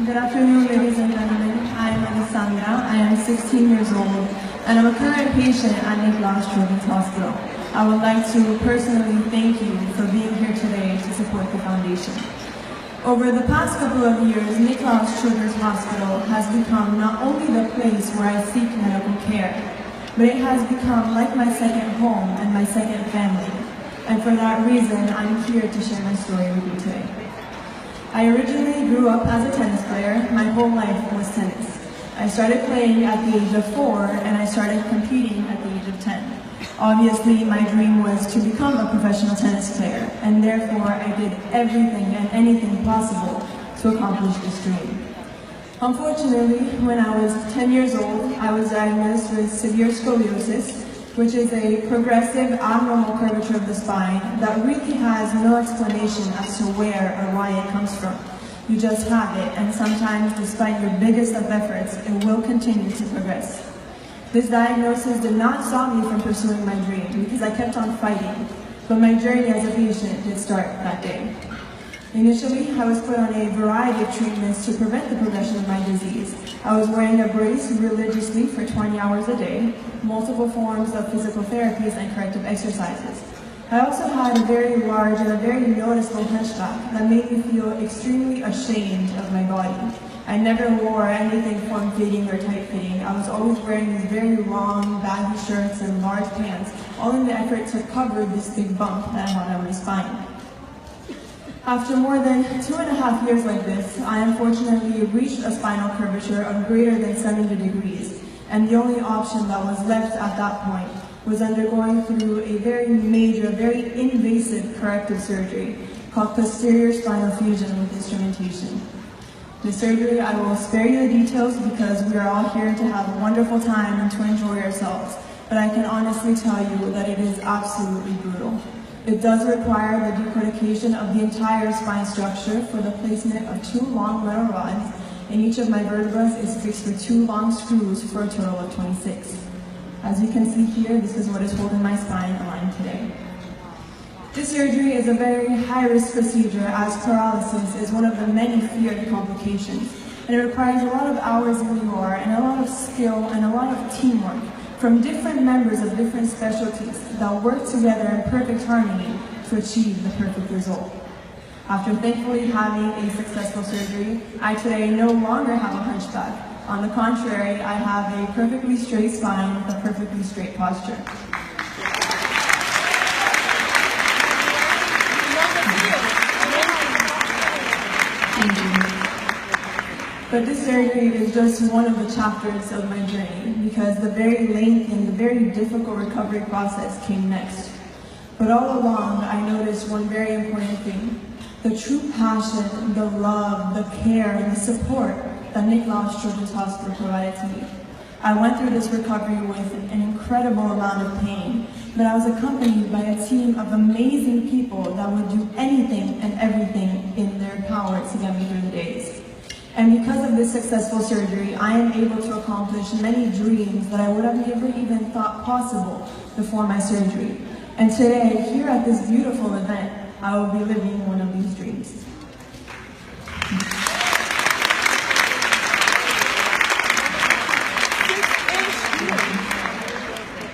Good afternoon, ladies and gentlemen. I am Alessandra. I am 16 years old, and I'm a current patient at Nicholas Children's Hospital. I would like to personally thank you for being here today to support the foundation. Over the past couple of years, Nicholas Children's Hospital has become not only the place where I seek medical care, but it has become like my second home and my second family. And for that reason, I'm here to share my story with you today. I originally grew up as a tennis player. My whole life was tennis. I started playing at the age of 4 and I started competing at the age of 10. Obviously, my dream was to become a professional tennis player, and therefore I did everything and anything possible to accomplish this dream. Unfortunately, when I was 10 years old, I was diagnosed with severe scoliosis, which is a progressive abnormal curvature of the spine that really has no explanation as to where or why it comes from. You just have it, and sometimes, despite your biggest of efforts, it will continue to progress. This diagnosis did not stop me from pursuing my dream because I kept on fighting, but my journey as a patient did start that day. Initially, I was put on a variety of treatments to prevent the progression of my disease. I was wearing a brace religiously for 20 hours a day, multiple forms of physical therapies and corrective exercises. I also had a very large and a very noticeable hunchback that made me feel extremely ashamed of my body. I never wore anything form-fitting or tight-fitting. I was always wearing these very long, baggy shirts and large pants, all in the effort to cover this big bump that I had on my spine. After more than 2.5 years like this, I unfortunately reached a spinal curvature of greater than 70 degrees, and the only option that was left at that point was undergoing through a very major, very invasive corrective surgery called posterior spinal fusion with instrumentation. The surgery, I will spare you the details because we are all here to have a wonderful time and to enjoy ourselves, but I can honestly tell you that it is absolutely brutal. It does require the decodification of the entire spine structure for the placement of 2 long metal rods, and each of my vertebrae is fixed with 2 long screws for a total of 26. As you can see here, this is what is holding my spine aligned today. This surgery is a very high-risk procedure as paralysis is one of the many feared complications, and it requires a lot of hours in the OR and a lot of skill and a lot of teamwork from different members of different specialties that work together in perfect harmony to achieve the perfect result. After thankfully having a successful surgery, I today no longer have a hunchback. On the contrary, I have a perfectly straight spine with a perfectly straight posture. Thank you. But this surgery is just one of the chapters of my journey because the very lengthy and the very difficult recovery process came next. But all along, I noticed one very important thing: the true passion, the love, the care, and the support that Nicholas Children's Hospital provided to me. I went through this recovery with an incredible amount of pain, but I was accompanied by a team of amazing people that would do anything and everything in their power to get me through the days. And because of this successful surgery, I am able to accomplish many dreams that I would have never even thought possible before my surgery. And today, here at this beautiful event, I will be living one of these dreams.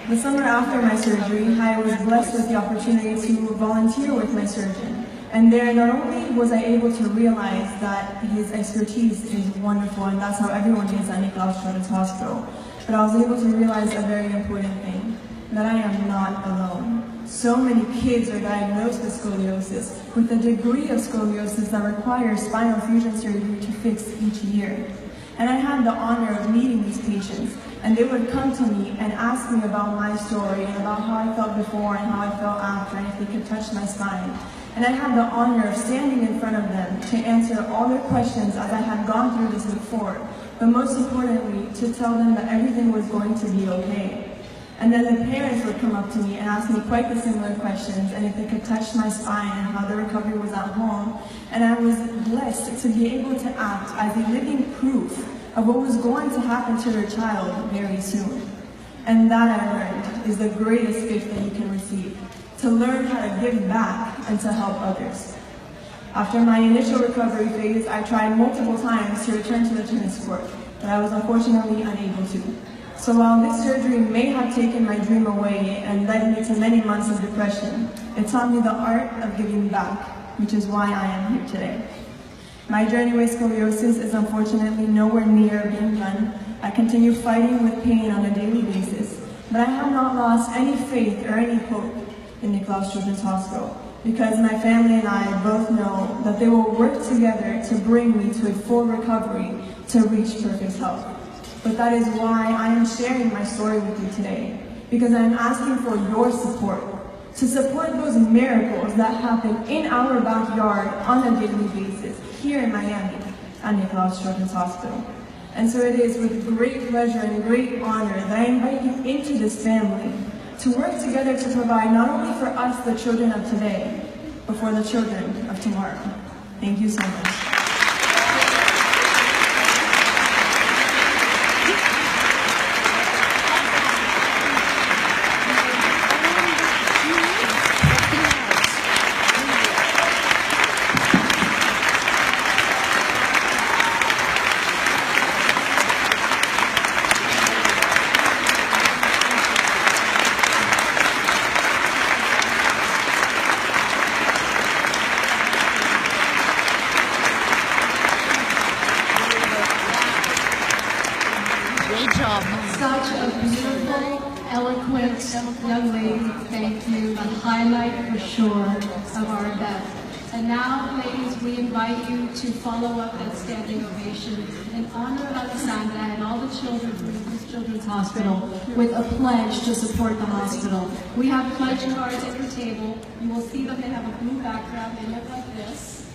The summer after my surgery, I was blessed with the opportunity to volunteer with my surgeon. And there, not only was I able to realize that his expertise is wonderful, and that's how everyone is at Nicholas Children's Hospital, but I was able to realize a very important thing, that I am not alone. So many kids are diagnosed with scoliosis, with a degree of scoliosis that requires spinal fusion surgery to fix each year. And I had the honor of meeting these patients, and they would come to me and ask me about my story and about how I felt before and how I felt after, and if they could touch my spine. And I had the honor of standing in front of them to answer all their questions as I had gone through this before, but most importantly, to tell them that everything was going to be okay. And then the parents would come up to me and ask me quite the similar questions, and if they could touch my spine and how the recovery was at home. And I was blessed to be able to act as a living proof of what was going to happen to their child very soon. And that, I learned, is the greatest gift that you can receive: to learn how to give back and to help others. After my initial recovery phase, I tried multiple times to return to the tennis court, but I was unfortunately unable to. So while this surgery may have taken my dream away and led me to many months of depression, it taught me the art of giving back, which is why I am here today. My journey with scoliosis is unfortunately nowhere near being done. I continue fighting with pain on a daily basis, but I have not lost any faith or any hope in Nicklaus Children's Hospital, because my family and I both know that they will work together to bring me to a full recovery to reach perfect health. But that is why I am sharing my story with you today, because I am asking for your support, to support those miracles that happen in our backyard on a daily basis here in Miami at Nicklaus Children's Hospital. And so it is with great pleasure and great honor that I invite you into this family to work together to provide not only for us, the children of today, but for the children of tomorrow. Thank you so much. Such a beautiful, eloquent young lady. Thank you. The highlight for sure of our event. And now, ladies, we invite you to follow up that standing ovation in honor of Alessandra and all the children from Nicklaus Children's Hospital with a pledge to support the hospital. We have pledge cards at your table. You will see that they have a blue background. They look like this.